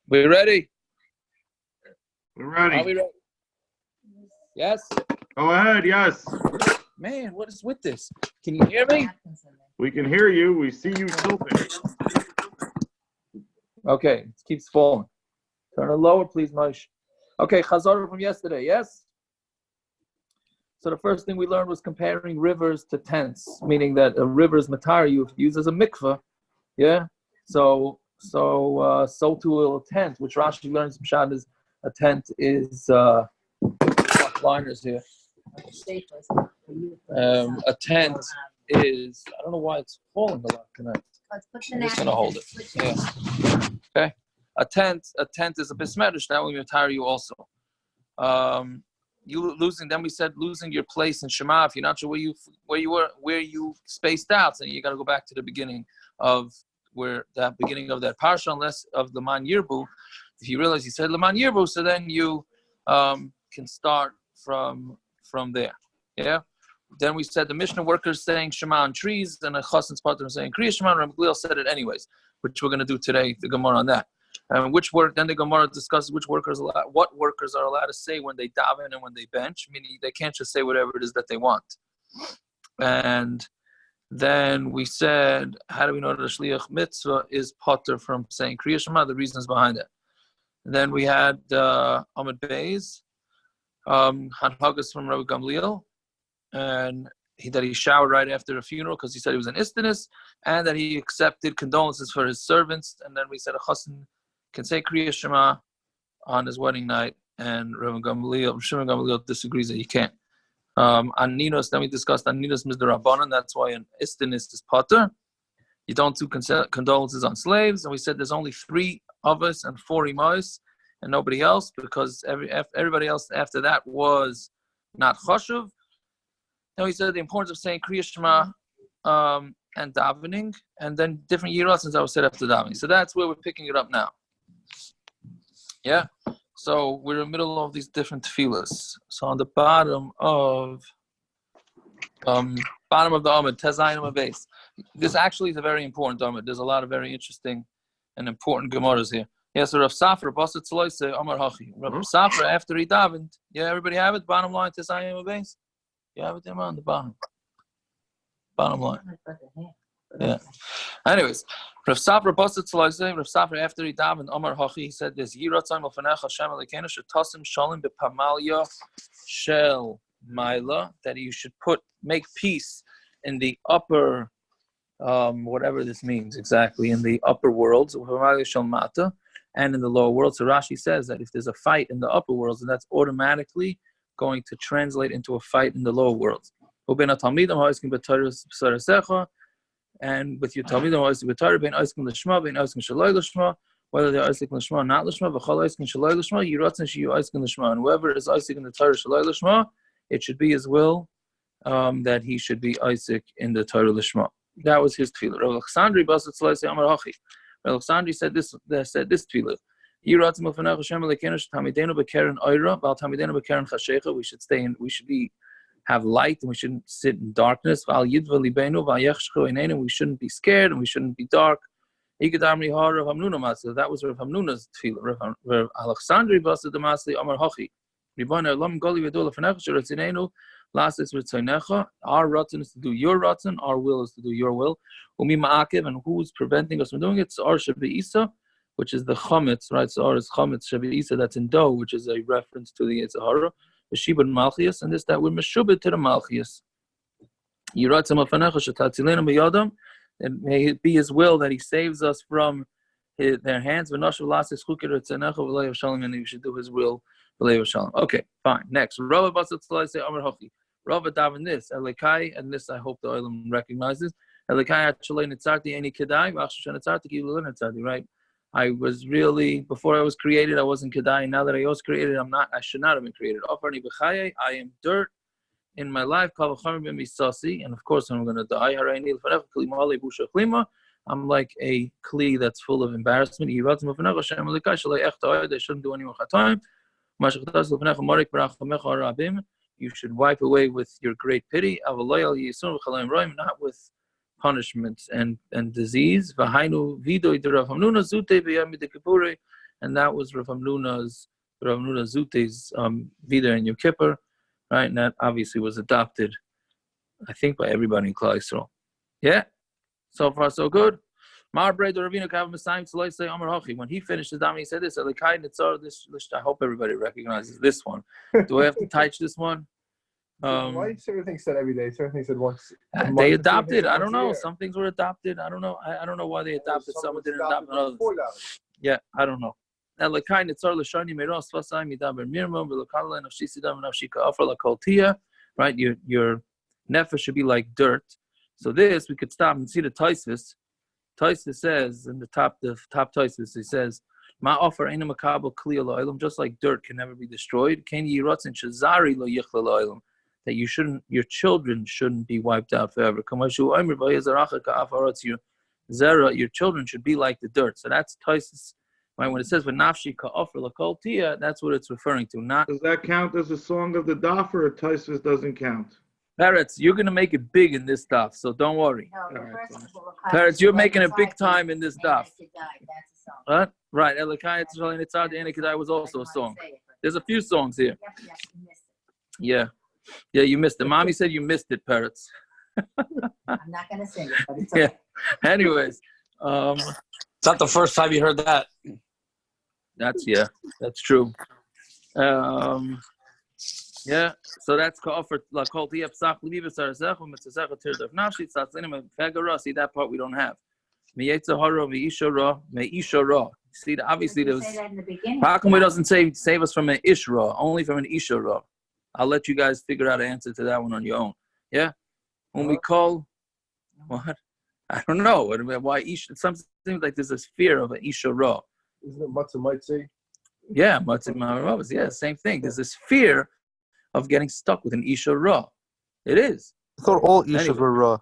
We ready? We're ready. Are we ready? Yes? Go ahead, yes. Man, what is with this? Can you hear me? We can hear you. We see you tilting. Okay, it keeps falling. Turn it lower, please, Moshe. Okay, Chazar from yesterday, yes? So the first thing we learned was comparing rivers to tents, meaning that a river is matar you used as a mikveh, yeah? So too will a tent, which Rashi learns from Shad is a tent is liners here. A tent is, I don't know why it's falling a lot tonight. I'm just gonna hold it. Yeah. Okay. A tent is a bismedish. That will retire you also. You losing. Then we said losing your place in Shema. If you're not sure where you spaced out, then you got to go back to the beginning of that parsha, unless of Leman Yirbu. If you realize you said Leman Yirbu, so then you can start from there. Yeah. Then we said the Mishna workers saying Shema on trees, and a Chassan's partner saying Kriya Shema. And Ramglil said it anyways, which we're going to do today. The Gemara on that. And then the Gemara discusses what workers are allowed to say when they daven and when they bench, meaning they can't just say whatever it is that they want. And then we said, how do we know that a shliach mitzvah is potter from saying Kriya Shema? The reasons behind it. And then we had Amud Beis, Hanhagas from Rabbi Gamliel, and that he showered right after the funeral because he said he was an haughtiness, and that he accepted condolences for his servants. And then we said a chassan can say Kriya Shema on his wedding night, and Shimon Gamliel disagrees that he can't. On Ninos, then we discussed on Ninos Mizdarabbanan, that's why an haughtiness is potter. You don't do condolences on slaves, and we said there's only 3 of us and 4 imos, and nobody else, because everybody else after that was not chashuv. Then we said the importance of saying Kriya Shema and davening, and then different yiras since I was said after davening. So that's where we're picking it up now. Yeah. So we're in the middle of these different tefilos. So on the bottom of the Amud, Tezayim base. This actually is a very important Amud. There's a lot of very interesting and important Gemaras here. Yeah, so Rav Safra, Basit Tzloise, Amar Hachi. Rav Safra, after he davened, yeah, everybody have it? Bottom line, Tezayim base. You have it there on the bottom. Bottom line. Yeah. Anyways, Rav Safra Basit Tzloise, Rav Safra, after he davened, Amar Hachi, he said this, Yiratzayim Alfanech Hashem Elokeinu Shetasim Shalom B'Pamalya Shel Maila, that you should make peace in the upper, whatever this means exactly, in the upper worlds, and in the lower world. So Rashi says that if there's a fight in the upper worlds, then that's automatically going to translate into a fight in the lower worlds. And with your Talmidim, whether they're Isaac Lishma or not Lishma, and whoever is Isaac in the Torah Shalai Lishma, it should be his will that he should be Isaac in the Torah Lishma. That was his tefillah. Rav Alexandri Basat Tzloise Amar Hachi. Rav Alexandri said this tefillah. We should stay in. We should have light, and we shouldn't sit in darkness. We shouldn't be scared, and we shouldn't be dark. That was Rav Hamnuna's tefillah. Rav Alexandri Basat Damasli Amar Hachi. Our rotten is to do your rotten, our will is to do your will. And who's preventing us from doing it? It's our Shabba'isa, which is the chametz, right? So our is chametz Shabba'isa, that's in dough, which is a reference to the Yitzhara, the Shibud Malchias, and this that we're meshubed to the Malchias. And may it be his will that he saves us from their hands. And we should do his will. Okay, fine. Next, Rava Basat Tzloise Amar Hachi. Rava daven this, Elikai, and this I hope the Olam recognizes. Elikai Achalei Nitzarti Eni Kedai, V'Achshon Nitzarti Kivu Nitzarti. Right? I was really, before I was created, I wasn't Kedai. Now that I was created, I should not have been created. Ofarni B'Chayei, I am dirt in my life. Kal V'Chamer B'Misasi, and of course I'm going to die. Hareini L'Fanech Klima Alei Busha Klima. I'm like a kli that's full of embarrassment. Yiratzim L'Fanech Hashem Elikai Shalei Echta. They shouldn't do any more Chataim. You should wipe away with your great pity, not with punishments and disease. V'hainu vidoi de Rav Hamnuna zute b'yom Kippurei, and that was Rav Hamnuna Zute's vida in Yom Kippur, right? And that obviously was adopted, I think, by everybody in Klal Yisrael. Yeah, so far so good. When he finished the dam, he said this. I hope everybody recognizes this one. Do I have to touch this one? Why certain things said every day? Certain things said once. They adopted. I don't know. Some things were adopted. I don't know. I don't know why they adopted. Some didn't adopt others. Yeah, I don't know. Right? Your nefesh should be like dirt. So this we could stop and see the Tosfos. Tosfos says in the top Tosfos, he says, "Ma offer ena makabel kli lo just like dirt can never be destroyed. Ken yiratzin shazari lo yichla lo that your children shouldn't be wiped out forever. Your children should be like the dirt." So that's Tosfos. Right, when it says "v'nafshi ka'ofer lakol tia," that's what it's referring to. Not does that count as a song of the daf, or Tosfos doesn't count? Peretz, you're going to make it big in this daf, so don't worry. Peretz, you're making it big time in this daf. What? Right. Elikai Nitzad Kedai was also a song. There's a few songs here. Yeah. Yeah, you missed it. Mommy said you missed it, Peretz. I'm not going to sing it, but it's okay. Yeah. Anyways. It's not the first time you heard that. That's true. Yeah, so that's offered la kol tiapsach libivasar zech u'mitzasach tirdav nafshi tzatzinim fegara. See that part we don't have. Meyetzahara meishara meishara. See, obviously there was. How come it doesn't save us from an ishra, only from an ishara? I'll let you guys figure out an answer to that one on your own. Yeah, when we call what? I don't know why ish. Something like there's this fear of an ishara. Isn't it matzah might say? Yeah, matzah ma'aravas. Yeah, same thing. There's this fear of getting stuck with an isha ra. It is. I thought all ishas were raw.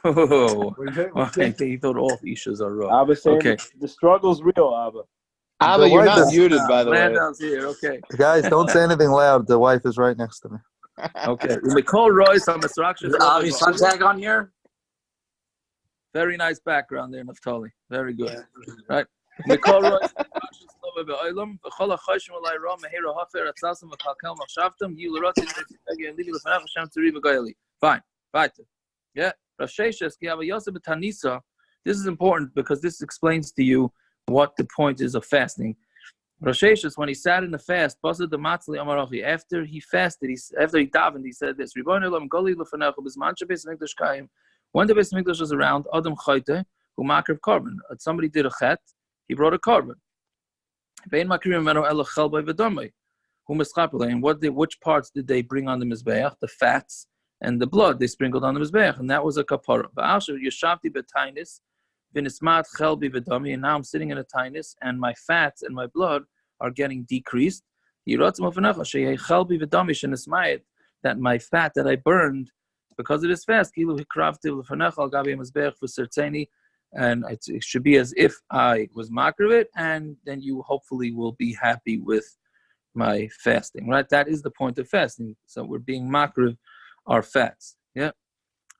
Oh, he thought all ishas are raw. Abba saying okay. The struggle's real, Abba. Abba, you're not muted, by the way. Landau's here, okay. Guys, don't say anything loud. The wife is right next to me. Okay. We call Royce on Is Abby's son tag on here? Very nice background there, Naftali. Very good. Yeah. Right. We call Royce. Fine. Yeah. This is important because this explains to you what the point is of fasting. Rasheshus, when he sat in the fast, after he fasted, after he davened, he said this: when the Beis Mikdash was around, Adam Chayte, who makriv korban. Somebody did a chet, he brought a korban. And which parts did they bring on the mizbeach? The fats and the blood they sprinkled on the mizbeach, and that was a kapara. And now I'm sitting in a tainis, and my fats and my blood are getting decreased. That my fat that I burned because of this fast, and it should be as if I was makriv it, and then you hopefully will be happy with my fasting, right? That is the point of fasting. So we're being makriv our fats. Yeah.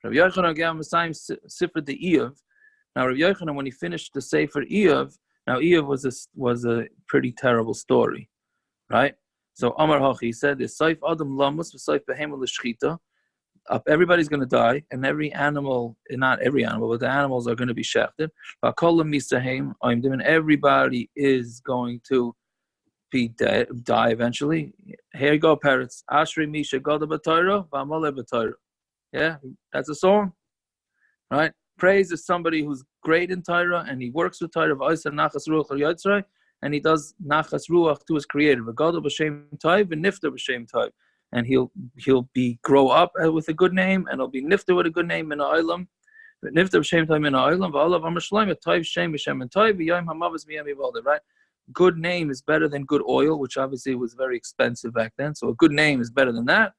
Rabbi Yochanan gave him Sefer the Eov. Now Rabbi Yochanan, when he finished the Sefer Eov, now Eov was a pretty terrible story, right? So Amar Hachi, he said this: Saif Adam Lamus v'Saif Behema l'Shchita. Everybody's going to die, and every animal, not every animal, but the animals are going to be shechted. And everybody is going to die eventually. Here you go, parrots. Ashri Misha Goda B'Torah, V'Amale B'Torah. Yeah, that's a song, right? Praise is somebody who's great in Torah, and he works with Torah, and he does nachas ruach to his creator. V'Goda B'Shem Tov, V'Nifta B'Shem Tov. And he'll grow up with a good name, and he'll be nifta with a good name in ha'olam. Nifta b'shem tov in ha'olam. V'alav amar shloim tov shem b'shem and tov v'yom hamavos miyam yivalda. Right? Good name is better than good oil, which obviously was very expensive back then. So a good name is better than that,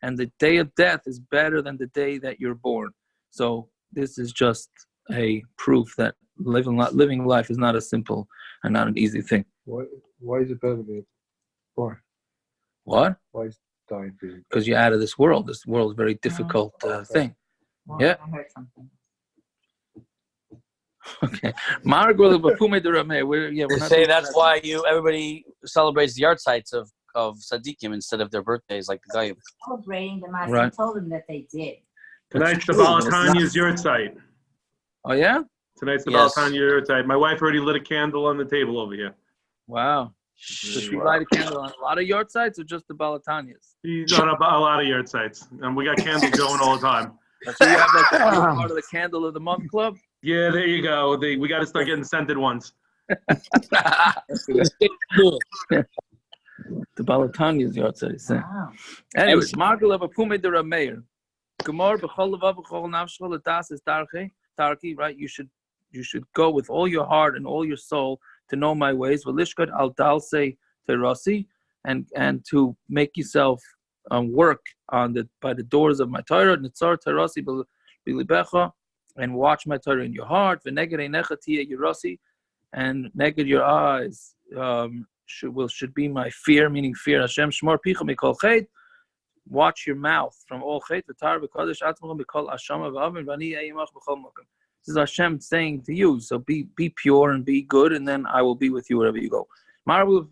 and the day of death is better than the day that you're born. So this is just a proof that living life is not a simple and not an easy thing. Why is it better to be born? What? Why is dying? Because you're out of this world. This world is a very difficult thing. Well, Yeah. I heard something. Okay. Margul b'pumei d'rameh. We're They not say doing that's that. why everybody celebrates the yard sites of Sadiqim instead of their birthdays, like the guy. Celebrating the Master Right. told them that they did. Tonight's the true, but it's Balatania's yurt site. Oh yeah. Tonight's the Yes. Balatania yurt site. My wife already lit a candle on the table over here. Wow. So she light a candle on a lot of yard sites or just the Balatanias? She's on a lot of yurt sites, and we got candles going all the time. So you have like you're part of the Candle of the Month Club? Yeah, there you go. We got to start getting scented ones. The Balatanias yard sites. Wow. Anyways, Margul b'pumei d'rameh. Gemara b'chol levav b'chol nafshcho l'das is tarki, right? You should go with all your heart and all your soul to know my ways. V'lishkad al dalse terasi, and to make yourself work by the doors of my Torah. Nitzar terasi b'libecha, and watch my Torah in your heart. V'neged einecha tiyeh yirasi, and neged your eyes should be my fear, meaning fear. Hashem shmor picha mikol chet. Watch your mouth from all chet. V'tar v'kadosh atzmachom mikol ashama v'avin v'ani eimach b'chol makom. This is Hashem saying to you, so be pure and be good, and then I will be with you wherever you go. Margula,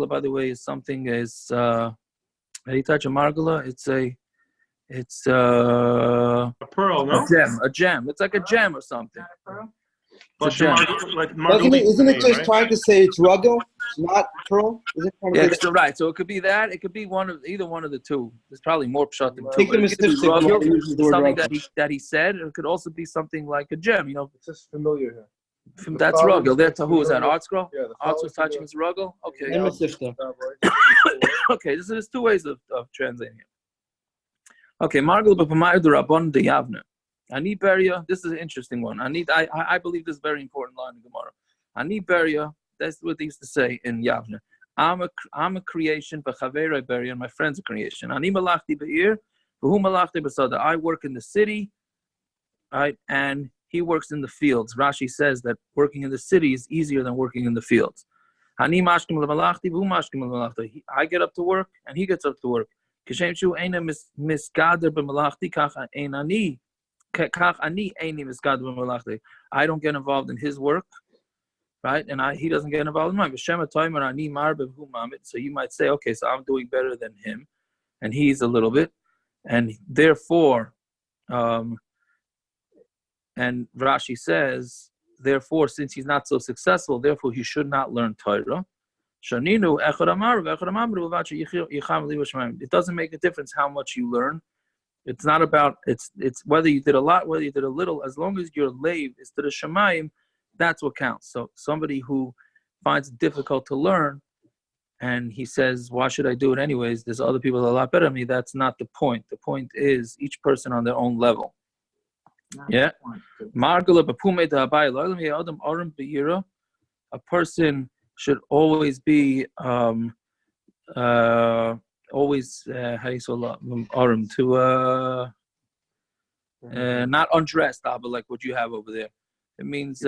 by the way, is something how do you touch a margula? It's a pearl, no? A gem. It's like a gem or something. Not a pearl? Plus gem. Isn't it just trying to say it's ruggle, not pearl? Is it trying to Yeah, say so right. So it could be that. It could be either one of the two. There's probably more pshat than two. Take the But it could be mystic, ruggle, uses the word something ruggle. that he said. It could also be something like a gem. It's just familiar here. That's ruggle. That's who is that? Art scroll? Yeah, the Art follow was touching his ruggle. Okay. And Masifta. Okay. There's two ways of translating it. Okay. Margul b'pamayir d'rabban d'yavne. Ani beria. This is an interesting one. I believe this is a very important line in Gemara. Ani beria. That's what they used to say in Yavne. I'm a creation, v'chaverei beria, and my friend's a creation. Ani malachti be'ir, v'hu malachti b'sada. I work in the city, right, and he works in the fields. Rashi says that working in the city is easier than working in the fields. Ani mashkim l'malachti, v'hu mashkim l'malachti. I get up to work, and he gets up to work. Kishem shu eina misgader b'malachti, kach ani eini misgader b'malachti. I don't get involved in his work, right? And he doesn't get involved in mine. So you might say, okay, so I'm doing better than him, and he's a little bit, and therefore, and Rashi says, therefore, since he's not so successful, therefore he should not learn Torah. It doesn't make a difference how much you learn. It's not about it's whether you did a lot, whether you did a little. As long as your lave is to the Shemayim, that's what counts. So somebody who finds it difficult to learn, and he says, why should I do it anyways? There's other people that are a lot better than me. That's not the point. The point is each person on their own level. Yeah. A person should always be always how do you say to not undressed, but like what you have over there. It means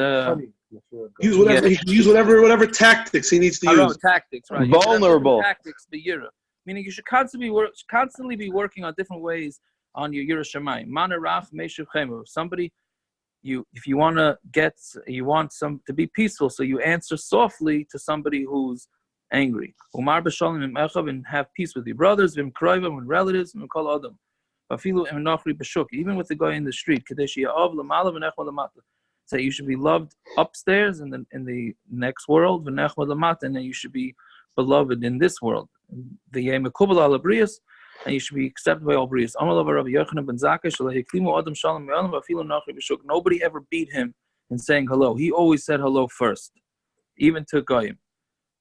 use whatever tactics he needs to use. Tactics, right? Vulnerable. Tactics, the yira. Meaning you should constantly be working on different ways on your yira shemayim. Manarach meishuv chemu. Somebody, if you want to be peaceful, so you answer softly to somebody who's angry. Umar b'shalom echav, and have peace with your brothers, v'im kroivim, and relatives, and kol adam. Afilu im nachri b'shuk, even with the guy in the street. Kadesh ya'av l'malav v'nechma l'mata. So you should be loved upstairs in the next world, v'nechma l'mata, and then you should be beloved in this world. The yemekubal al abrius, and you should be accepted by all brius. Amalav Rabbi Yochanan ben Zakkai shalahiklimu adam shalom me'alam v'afilu nachri b'shuk. Nobody ever beat him in saying hello. He always said hello first, even to goyim.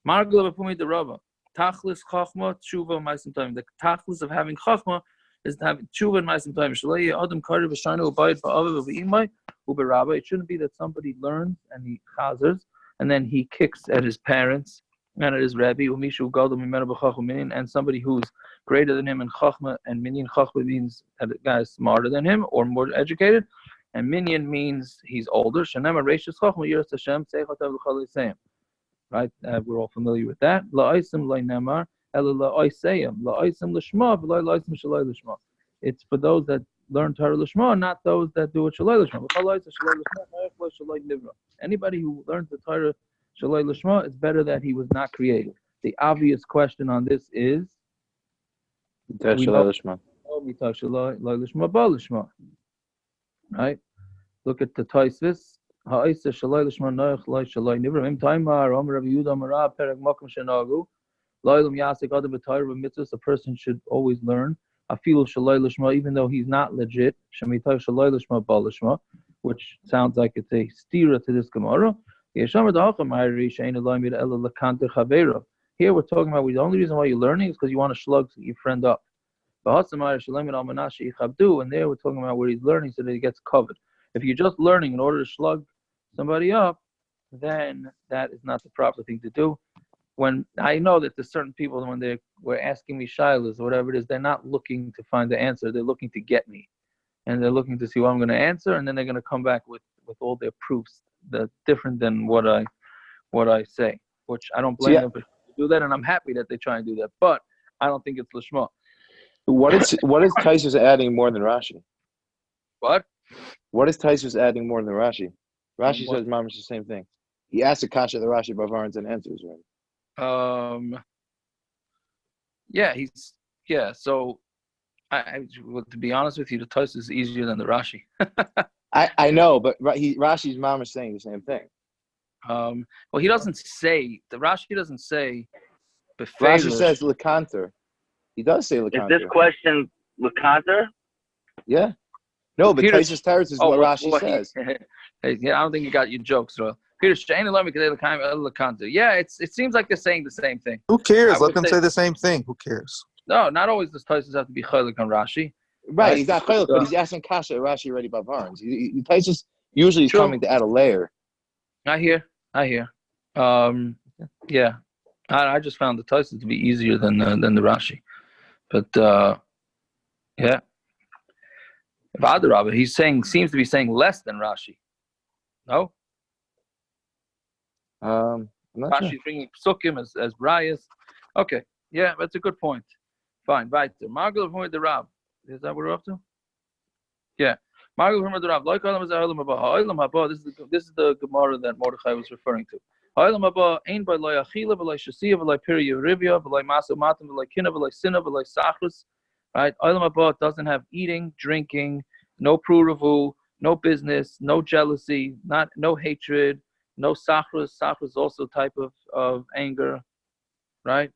Margula b'pumei derava. Tachlis chachma tshuva ma'asim time. The tachlis of having chachma is to have tshuva and ma'asim time. Shalei adam karev v'shanu ubayit ba'aviv v'imay uberabba. It shouldn't be that somebody learns and he chazers and then he kicks at his parents and at his rabbi umishu gadol mimenu b'chachma minyan, and somebody who's greater than him in chachma, and minyan chachma means that the guy is smarter than him or more educated, and minyan means he's older. Shanema reishis chachma yiras Hashem seichotav l'chol yisayim. Right, we're all familiar with that. La'osim lo'nemar, ela la'oisayim, la'osim l'shma, v'la'osim shalai l'shma. It's for those that learn Torah Lishma, not those that do it Shaloi Lishma. Anybody who learns the Torah Shaloi Lishma, it's better that he was not created. The obvious question on this is, right? Look at the Tosfos. A person should always learn. Even though he's not legit, which sounds like it's a steer to this Gemara. Here we're talking about the only reason why you're learning is because you want to slug your friend up. And there we're talking about where he's learning so that he gets covered. If you're just learning in order to slug somebody up, then that is not the proper thing to do. When I know that there's certain people, when they were asking me shilas or whatever it is, they're not looking to find the answer. They're looking to get me. And they're looking to see what I'm going to answer, and then they're going to come back with all their proofs that's different than what I say, which I don't blame them for do that, and I'm happy that they try and do that. But I don't think it's Lishma. What is Taisus adding more than Rashi? What? What is Taisus adding more than Rashi? Rashi says mamash the same thing. He asks a kasha the Rashi Bavarans and answers, right? So well, to be honest with you, the Taisus is easier than the Rashi. I know, but Rashi's mamash saying the same thing. Well, he doesn't say, the Rashi doesn't say Rashi says lekanter. He does say lekanter. Is this question lekanter? Yeah. No, but Taisus Teretz is what Rashi says. I don't think you got your jokes, bro. Peter, yeah, it seems like they're saying the same thing. Who cares? Let them say the same thing. Who cares? No, not always does Taisus have to be chaylik on Rashi. Right, he's not chaylik, but he's asking kasha Rashi already Bavarans. Taisus usually is coming to add a layer. I hear. Yeah, I just found the Taisus to be easier than the Rashi, but yeah. If Adarabah, seems to be saying less than Rashi. No. I'm not Rashi's bringing psukim as brayas. Okay, yeah, that's a good point. Fine, right there. Margul of the Rab. Is that what we're up to? Yeah. Margul of the Rab. Like Olam is Olam Haba. Olam Haba. This is the Gemara that Mordechai was referring to. Olam Haba ain't by loy achila, by loy shasiya, by loy piri yerivia, by loy maso matam, by loy kina, by loy sinna, by loy sachrus. Right? Olam Haba doesn't have eating, drinking, no pruravu, no business, no jealousy, no hatred, no sachrus. Sachrus is also a type of anger, right?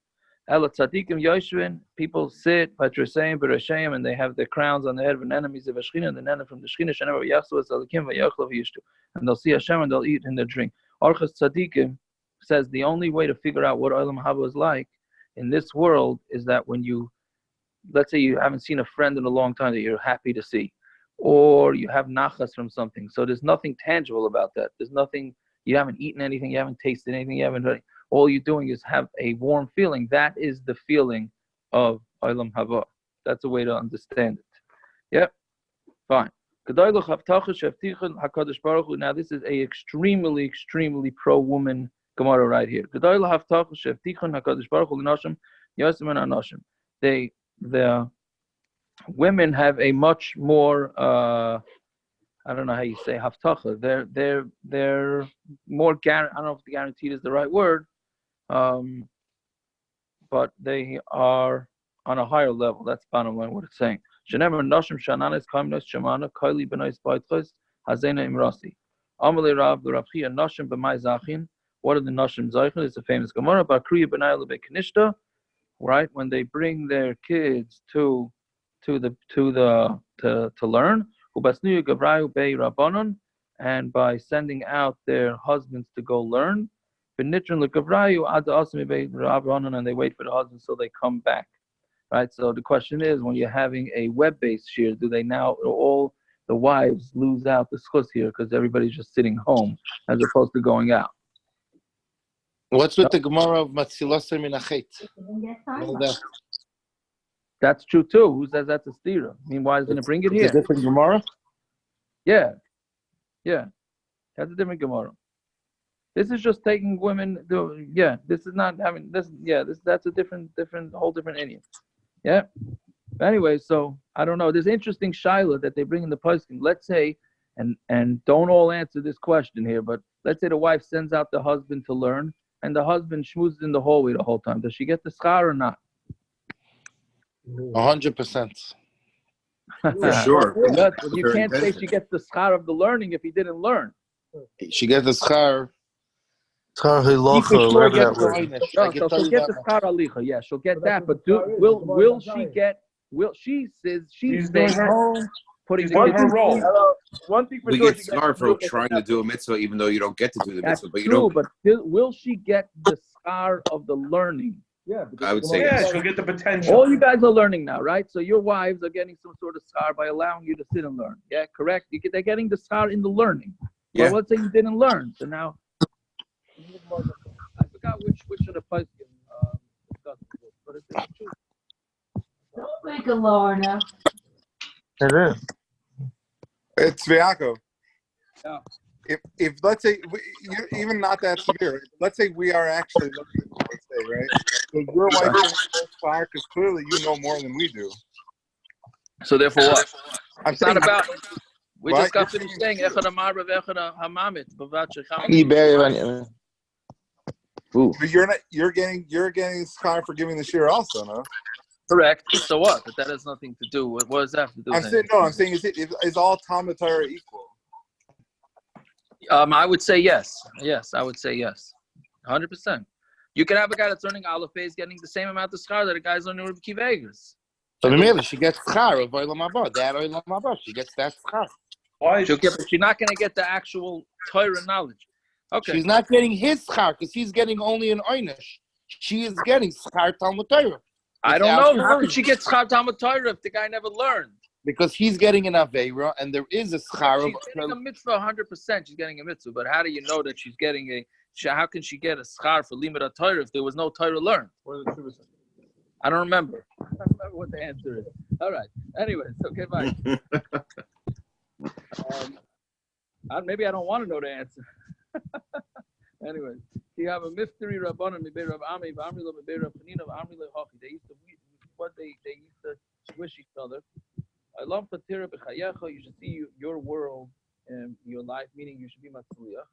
Ela tzadikim yoshvin, people sit by Tresayim, Bereshayim, and they have their crowns on the head of an enemies of Ashchina, and the nana from the Shchina, Shenever Yachsu, Zalikim, Vayachlav Yishtu, and they'll see Hashem and they'll eat and they'll drink. Orchas tzadikim says the only way to figure out what Olam Haba is like in this world is that when you, let's say you haven't seen a friend in a long time that you're happy to see, or you have nachas from something, so there's nothing tangible about that. There's nothing, you haven't eaten anything, you haven't tasted anything, you haven't. All you're doing is have a warm feeling. That is the feeling of Olam Haba. That's a way to understand it. Yep, fine. Now this is a extremely pro-woman Gemara right here. The women have a much more I don't know how you say haftacha. They're more I don't know if guaranteed is the right word, but they are on a higher level. That's bottom line what it's saying. Shenemer nashim shananes kaimnos shamana kaili benois baitchos hazena imrasi. Amalei Rav the Rav Chia nashim b'mai zachin. What are the nashim zachin? It's a famous Gemara. Bakriya b'nai lebekanishta. Right when they bring their kids to learn. And by sending out their husbands to go learn, and they wait for the husbands so they come back. Right? So the question is, when you're having a web-based shir, do they now all the wives lose out the schus here because everybody's just sitting home as opposed to going out? What's with the Gemara of Matziloser Minachet? That's true too. Who says that's a stira? I mean, why doesn't it bring it here? It's a different Gemara? Yeah. That's a different Gemara. This is just taking women. This is not having this. Yeah, that's a different, whole different Indian. Yeah. Anyway, so I don't know. There's interesting shaila that they bring in the passuk. Let's say, and don't all answer this question here, but let's say the wife sends out the husband to learn, and the husband schmoozes in the hallway the whole time. Does she get the schar or not? 100%. For sure. But you can't say she gets the schar of the learning if he didn't learn. She gets the schar. Schar He for hilacha, sure whatever gets that the word. haughtiness. No, so she'll get the schar alicha. Yeah, she'll get that. But will she get? Will she says she's staying home, putting the kids in role. One thing for We sure, get scarred for trying to do a mitzvah even though you don't get to do the That's mitzvah. But you true, don't. but will she get the schar of the learning? Yeah, I would say Yeah, yes. she'll get the potential. All you guys are learning now, right? So your wives are getting some sort of schar by allowing you to sit and learn. Yeah, correct? They're getting the schar in the learning. Yeah. Well, let's say you didn't learn. So now, I forgot which of the passuk discussed this, but it's true. Don't make a Lorna. It is. It's Yaakov. Yeah. If let's say even not that severe, let's say we are actually looking, let's say, right? So your wife is fire because clearly you know more than we do. So therefore, what? I'm It's not saying, about. We What? just got finished saying Echad Amar Echad Hamamit. but you're getting scar for giving the share also, no? Correct. So what? But that has nothing to do. What does that have to do? I'm saying is all Talmud Torah equal? I would say yes. Yes, I would say yes. 100%. You can have a guy that's learning Aleph Beis getting the same amount of schar that a guy's learning Rebbe Kiva Eger's. So maybe she gets schar of Olam Haba. That Olam Haba, she gets that schar. Why? She'll get, but she's not going to get the actual Torah knowledge. Okay. She's not getting his schar because he's getting only an oynish. She is getting schar Talmud Torah. I don't know. How could she get schar Talmud Torah if the guy never learned? Because he's getting an Aveira, and there is a schar of. She's getting a mitzvah 100%. She's getting a mitzvah. But how do you know that she's getting a? How can she get a schar for limud Torah if there was no Torah learned? I don't remember. I don't remember what the answer is. All right. Anyways, okay, bye. Maybe I don't want to know the answer. Anyways, you have a mystery Rabbanan Mibei Rab Ami, Amri Lo Mibei Rab Chanina, Amri Lo Hachi. They used to wish each other. I love Patira B'Chayecha. You should see your world and your life, meaning you should be Matzliach.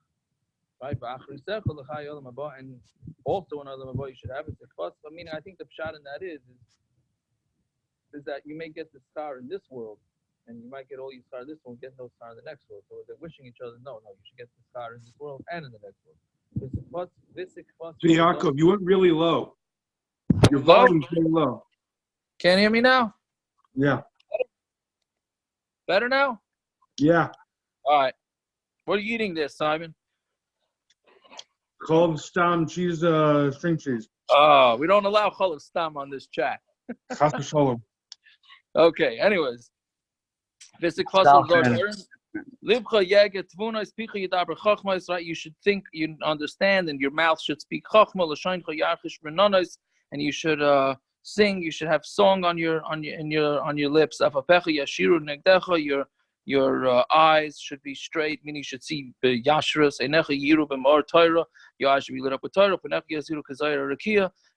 Right? And also another Mabah you should have it. I mean, I think the pshat in that is that you may get the star in this world, and you might get all your star in this one, get no star in the next world. So they're wishing each other, no, you should get the star in this world and in the next world. So Yaakov, you went really low. Your Low? volume's really low. Can't hear me now? Yeah. Better now? Yeah. All right. What are you eating there, Simon? Chol stam cheese, string cheese. Oh, we don't allow chol stam on this chat. Chas v'sholom. Okay, anyways. Right? You should think, you understand, and your mouth should speak chachma, and you should sing. You should have song on your lips. Your eyes should be straight, meaning you should see yashrus. Your eyes should be lit up with Torah.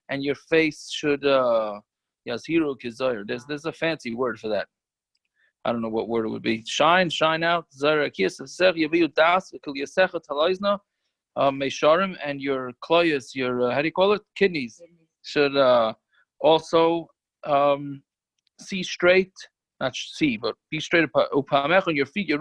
And your face should yazhiru kizayir. There's a fancy word for that. I don't know what word it would be. Shine out. And your kloyas, your how do you call it? Kidneys should also see straight. Not see, but be straight. On your feet, your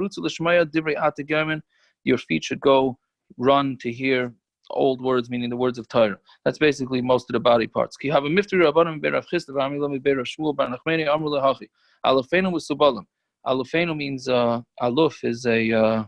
feet should go run to hear old words, meaning the words of Torah. That's basically most of the body parts. You have a miftri rabbanim berav chista v'amilami berav shmuel bar nachmeni amru lehachi. Alufenu v'subalim. Alufenu means aluf is a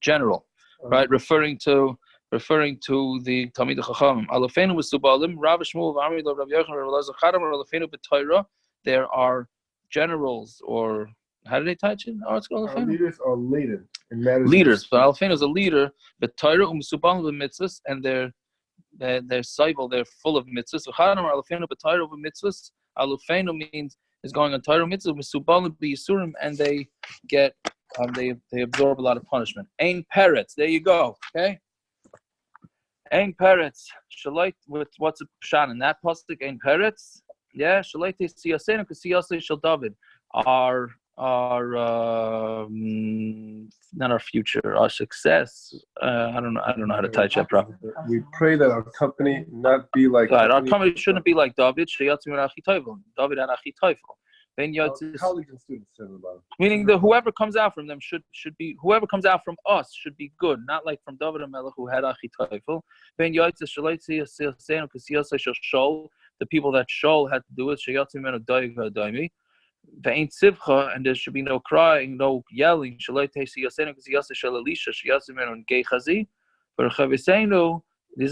general, right? Referring to the Talmid Chachamim. Alufenu v'subalim. Rav Shmuel v'amri lo Rav Yochanan Rav Elazar Chadam Alufenu b'Torah. There are generals, or how do they touch it? Oh, it's called leaders are leaders. Leaders, but Alfeno is a leader. But Torah umsuban with mitzvos, and they're cycle. They're full of mitzvos. Alfeno but Torah with mitzvos. Alfeno means is going on Torah mitzvos. Musuban be yisurim, and they get they absorb a lot of punishment. Ein parrots. There you go. Okay. Ein parrots. Shalait with what's a pshat in that passuk? Ein parrots. Yeah, Shalaiti Siyasenu Kasiyase Shal David. Our not our future, our success. I don't know how to touch that properly. We pray that our company not be like. Right, our company shouldn't be like David. David had Achi Teufel. Colleagues and students said about it. Meaning that whoever comes out from them should be whoever comes out from us should be good, not like from David HaMelech who had Achi Teufel. The people that Shol had to do it. And there should be no crying, no yelling. This is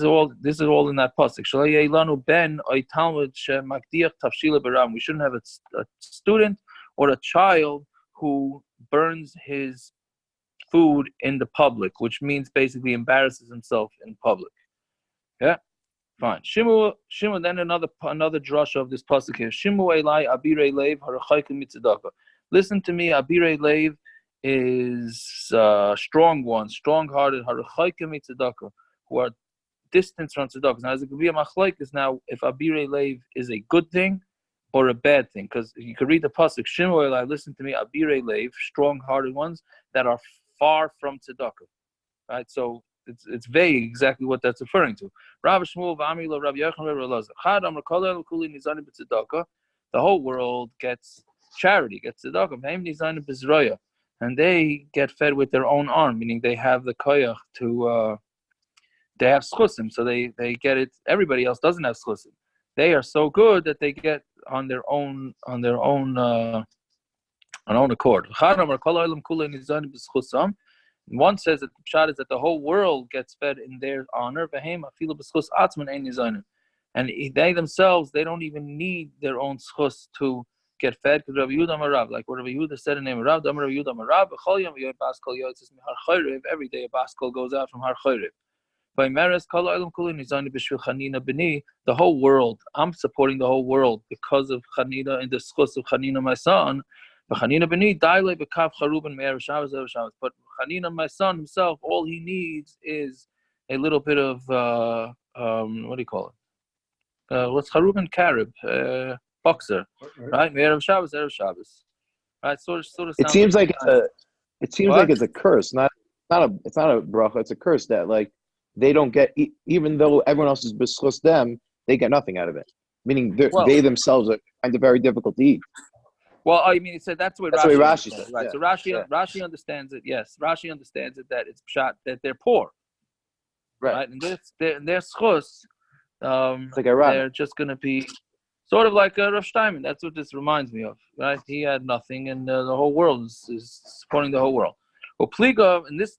all in that passuk. We shouldn't have a student or a child who burns his food in the public, which means basically embarrasses himself in public. Yeah. Fine. Shimu. Then another drasha of this pasuk here. Shimu Elai Abiray Leiv Harachaykim Mitzedaka. Listen to me. Abiray Leiv is strong ones, strong-hearted Harachaykim Mitzedaka, who are distant from tzedakah. Now, as it could be a Machlokes now, if Abiray Leiv is a good thing or a bad thing, because you could read the pasuk. Shimu Elai. Listen to me. Abiray Leiv, strong-hearted ones that are far from tzedakah. Right. So. It's vague exactly what that's referring to. Rav Shmuel v'Amila Rav Yochanan Rav Elazar. Chad Amar Kol El Kuli Nizanim B'Tzedakah. The whole world gets charity, gets tzedakah. V'Hem Nizanim B'Zroya, and they get fed with their own arm, meaning they have the koyach to. They have schusim, so they get it. Everybody else doesn't have schusim. They are so good that they get on their own accord. Chad Amar Kol El Kuli Nizanim B'Schusam. One says that the pshat is that the whole world gets fed in their honor. And they themselves, they don't even need their own schus to get fed. Because Rabbi Yehuda Marav, like what Rabbi Yehuda said in the name of Rav, every day a baskol goes out from Har Chayrev. The whole world, I'm supporting the whole world because of Chanina and the schus of Chanina, my son. But Chanina, my son himself, all he needs is a little bit of what do you call it? What's Charubin Karib? Boxer, right? Erev Shabbos, right? Sort of. It seems like it's a curse, not a bracha. It's a curse that like they don't get, even though everyone else is beschus them, they get nothing out of it. Meaning they themselves find it very difficult to eat. Well, I mean, that's what Rashi says, right? Yeah. So Rashi understands it. Yes, Rashi understands it that it's pshat that they're poor, right? And their schus, like they're just going to be sort of like Rav Steinman. That's what this reminds me of, right? He had nothing, and the whole world is supporting the whole world. Well, Pliga, and this.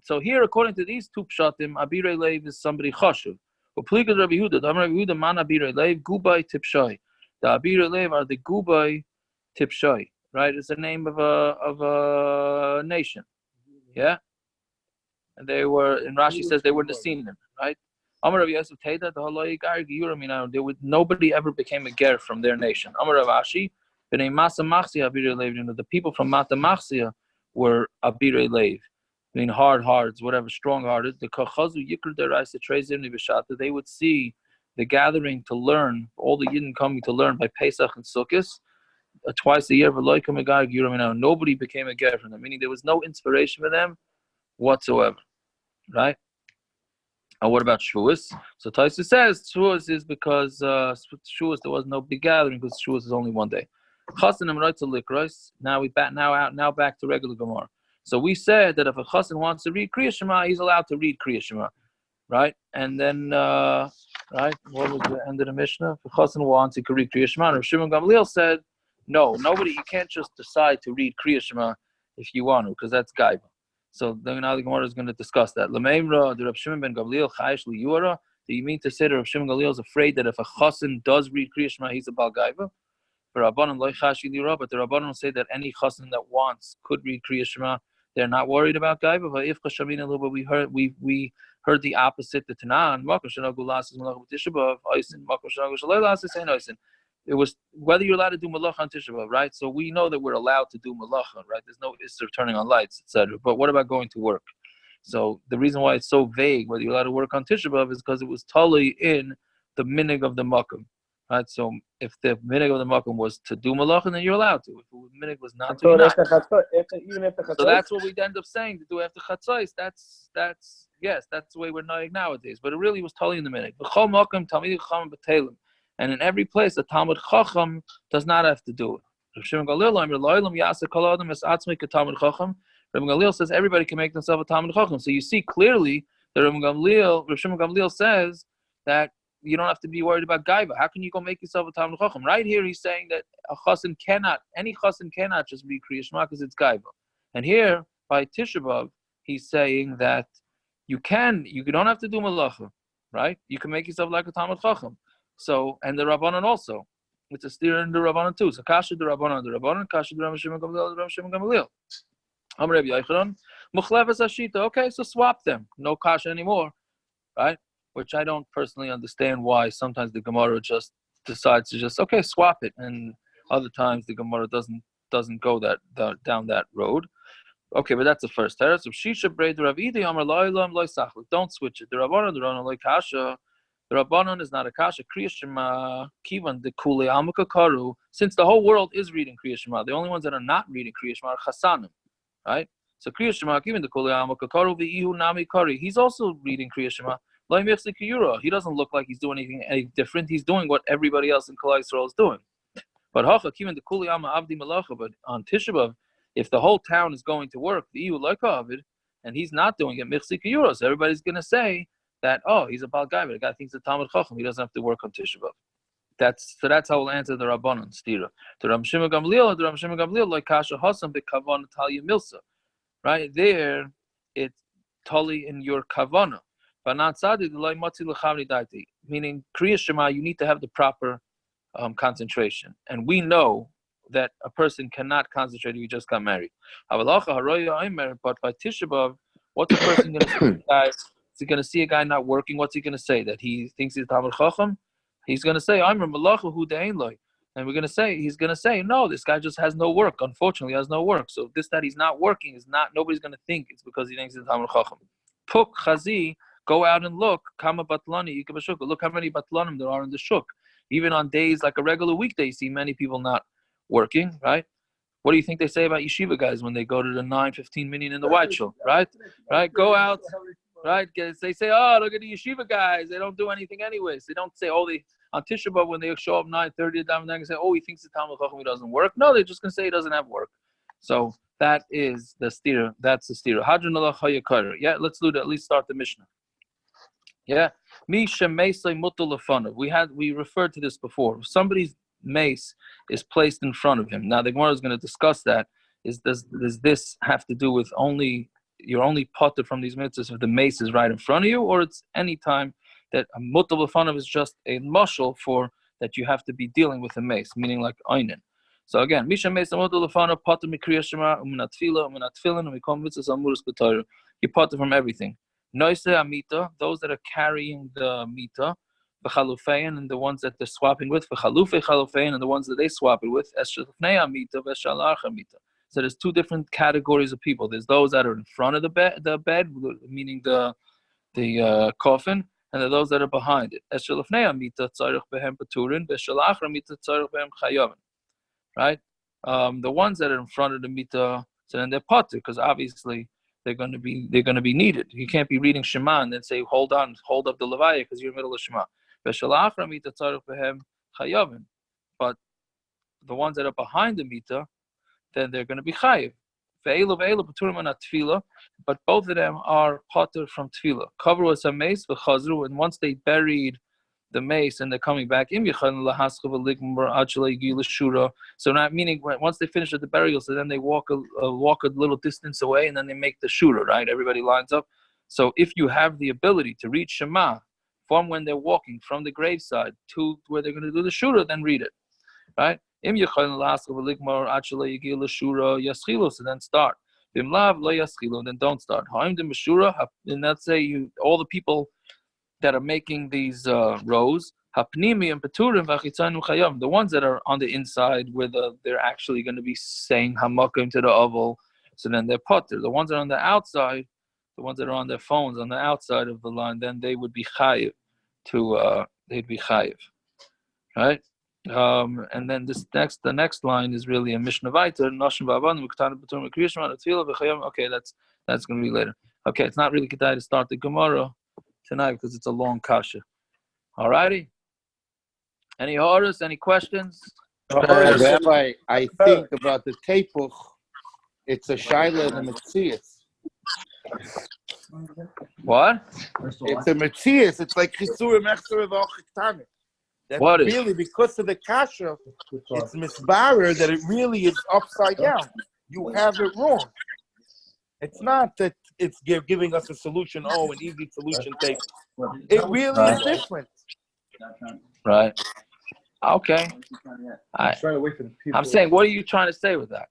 So here, according to these two pshatim, Abiray Leiv is somebody chashuv. Well, Pliga Rabbi Yehuda, Rabbi Yehuda man Abiray Leiv Gubai Tipshai. The Abiray Leiv are the Gubai Tipshai, right? It's the name of a nation, yeah. And they were, and Rashi says they were Nesinim, right? Amar Rav Yosef Teda the holier Giyurim. There would nobody ever became a ger from their nation. Amar Rav Ashi, b'nei Masa Machsia Abiray Leiv. The people from Mata Machsia were Abiray Leiv. I mean, hard-hearts, whatever, strong-hearted. The Kachazu Yikr Deraisa Trezim Nivishata. They would see the gathering to learn, all the Yidden coming to learn by Pesach and Sukkot. Twice a year, nobody became a ger from them, meaning there was no inspiration for them whatsoever, right? And what about Shavuos? So Taisa says Shavuos is because Shavuos there was no big gathering because Shavuos is only one day. Now back to regular Gemara. So we said that if a chassan wants to read Kriya Shema, he's allowed to read Kriya Shema, right? And then right, what was the end of the Mishnah? If a chassan wants, he could read Kriya Shema. And Shimon Gamliel said, no, you can't just decide to read Kriya Shema if you want to, because that's gaiva. So then now the Gemara is going to discuss that. Lameimra, the Rav Shimon ben Gamliel, chayish liyura. Do you mean to say that Rav Shimon Gamliel is afraid that if a chassan does read Kriya Shema, he's a bal gaiva? For Rabbanon loy chashi liyura, but the Rabbanon say that any chassan that wants could read Kriya Shema. They're not worried about gaiva. But if Kashamina, but we heard the opposite. The Tanan, it was whether you're allowed to do malacha on Tisha B'Av, right? So we know that we're allowed to do malacha, right? There's no issur turning on lights, etc. But what about going to work? So the reason why it's so vague whether you're allowed to work on Tisha B'Av is because it was totally in the minig of the makom. right? So if the minig of the makom was to do malachim, then you're allowed to. If the minig was not to, you're not. So that's what we end up saying to do after chatzos. That's yes, that's the way we're knowing nowadays. But it really was totally in the minig. V'chol makom talmidei chacham b'telim, and in every place, the talmid chacham does not have to do it. Rav Shimon Gamliel says everybody can make themselves a talmid chacham. So you see clearly that Rav Shimon Gamliel says that you don't have to be worried about gaiva. How can you go make yourself a talmid chacham? Right here, he's saying that any chassan cannot just be kriya shema because it's gaiva. And here by Tisha B'av, he's saying that you don't have to do malacha, right? You can make yourself like a talmid chacham. So, and the Rabbanan also. It's a steer in the Rabbanan too. So, kasha the Rabbanan, kasha the Rav Shimon Gamliel. Amoroim Yochanan, muchlevas ashita. Okay, so swap them. No kasha anymore, right? Which I don't personally understand why. Sometimes the Gemara just decides to okay, swap it, and other times the Gemara doesn't go down that road. Okay, but that's the first teretz. So, shisha breid Rav Idi Amar lo ilam lo sachlik. Don't switch it. The Rabbanan lo kasha. The Rabbanon is not a kasha. Kriya Shema kivan de kule amaka karu. Since the whole world is reading Kriya Shema, the only ones that are not reading Kriya Shema are chasanim, right? So Kriya Shema kivan de kule amaka karu v'ihu nami kari. He's also reading Kriya Shema. Lo yimifsi kiyura. He doesn't look like he's doing anything different. He's doing what everybody else in Klal Yisrael is doing. But hacha kivan de kule ama avdi malacha. But on Tisha B'av, if the whole town is going to work, v'ihu loika avid, and he's not doing it, mifsi kiyura. So everybody's going to say that, he's a bal guy, but the guy thinks the talmid chacham. He doesn't have to work on Tisha B'av. That's how we'll answer the Rabbanon stira. The Rav Shimon Gamliel like kasha hasam bekavana talya milsa. Right there, it's totally in your kavana. But not sadi like matzi lechavni daiti. Meaning Kriya Shema, you need to have the proper concentration, and we know that a person cannot concentrate if he just got married. But by Tisha B'av, what's a person going to see, guys? Is he going to see a guy not working? What's he going to say? That he thinks he's Talmid Chacham? He's going to say, I'm a malacha hu de'ein loy. And he's going to say, no, this guy just has no work. Unfortunately, he has no work. So that he's not working is not, nobody's going to think it's because he thinks he's Talmid Chacham. Puk chazi, go out and look. Kama batlani, yikabashuk. Look how many batlanim there are in the shuk. Even on days like a regular weekday, you see many people not working, right? What do you think they say about yeshiva guys when they go to the 9-15 minyan in the white show, right? Right? Go out. Right? They say, look at the yeshiva guys. They don't do anything anyways. They don't say, on Tisha B'av when they show up 9:30, they're going to say, he thinks the Talmid Chacham, he doesn't work. No, they're just going to say he doesn't have work. So that is the steer. That's the steer. Hadron Allah Hayakar. Yeah, let's do that. At least start the Mishnah. Yeah. We referred to this before. If somebody's mace is placed in front of him. Now the Gemara is going to discuss that. Does this have to do with you're only potted from these mitzvahs if the mace is right in front of you, or it's any time that a mutal lefanav is just a mashal for that you have to be dealing with a mace, meaning like einin. So again, misha mace mutal lefanav potted mikriya shema uminat tefila uminat tefillin and we call mitzvahs amuras b'torah. You potted from everything. Noise amita, those that are carrying the mita, v'chalufein, and the ones that they're swapping with, v'chalufei chalufein, and the ones that they swap it with, eshalufnei amita v'shalach amita. So there's two different categories of people. There's those that are in front of the bed, meaning the coffin, and there are those that are behind it. Right? The ones that are in front of the mita, so then they're potter, because obviously they're going to be needed. You can't be reading Shema and then say, hold up the levaya because you're in the middle of Shema. But the ones that are behind the mita, then they're going to be chayiv. But both of them are potter from tefillah. Cover was a mace, and once they buried the mace and they're coming back, so not meaning once they finish at the burial, so then they walk a little distance away and then they make the shura, right? Everybody lines up. So if you have the ability to read Shema from when they're walking from the graveside to where they're going to do the shura, then read it, right? So then start. Then don't start. And let's say all the people that are making these rows, the ones that are on the inside where they're actually going to be saying hamakim to the oval, so then they're potter. The ones that are on the outside, the ones that are on their phones on the outside of the line, then they would be chayiv they'd be chayiv. right? And then the next line is really a Mishna Vayter. Okay, that's going to be later. Okay, it's not really kedai to start the Gemara tonight because it's a long kasha. All righty. Any orders? Any questions? Rabbi, I think about the tepuch. It's a shaila and a metzias. What? It's a metzias. It's like chisur mechzer v'ochiktanik. That What is? really, because of the kasha, it's misbarer that it really is upside down. You have it wrong. It's not that it's giving us a solution. Oh, an easy solution take. It really is different. Right. Okay. I'm saying, what are you trying to say with that?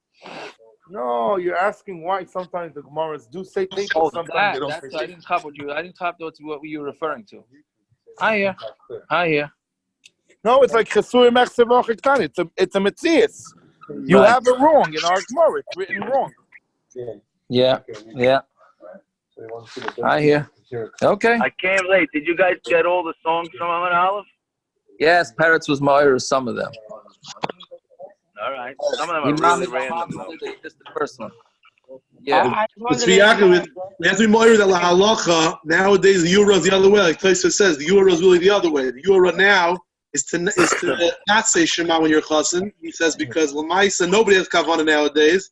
No, you're asking why sometimes the Gemaras do say tepuch, sometimes they don't say tepuch. I didn't cop what you. I didn't cop what you were referring to. I hear. No, it's like chesur mechzer v'ochiktanik. It's a metzias. You have it wrong in our Gemara. It's written wrong. Yeah. I hear. Okay. I came late. Did you guys get all the songs from Amud Aleph? Yes, Peretz was Moira, some of them. All right. Some of them are really random. Just the first one. Yeah. We have to be more than la halacha. Nowadays, the euro is the other way. Like Tosfos says, the euro is really the other way. The euro now is to not say Shema when you're chassan. He says because l'maisa nobody has kavanah nowadays.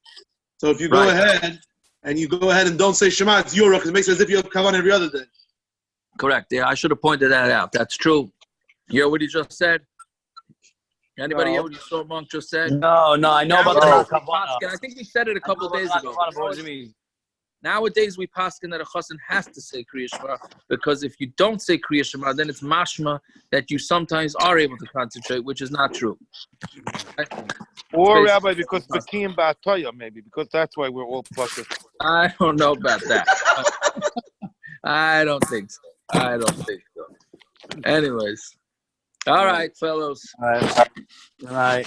So if you go ahead and don't say Shema, it's euro because it makes it as if you have kavanah every other day. Correct. Yeah, I should have pointed that out. That's true. You hear what he just said? Anybody hear what Yisrael Monk just said? No, I know about the paskin. I think we said it a couple of days ago. Nowadays, we paskin that a chassan has to say Kriya Shema because if you don't say Kriya Shema, then it's mashma that you sometimes are able to concentrate, which is not true. Or Rabbi, because Bekim Ba'atoya, maybe, because that's why we're all plucked. I don't know about that. I don't think so. Anyways. All right, fellows. All right. All right.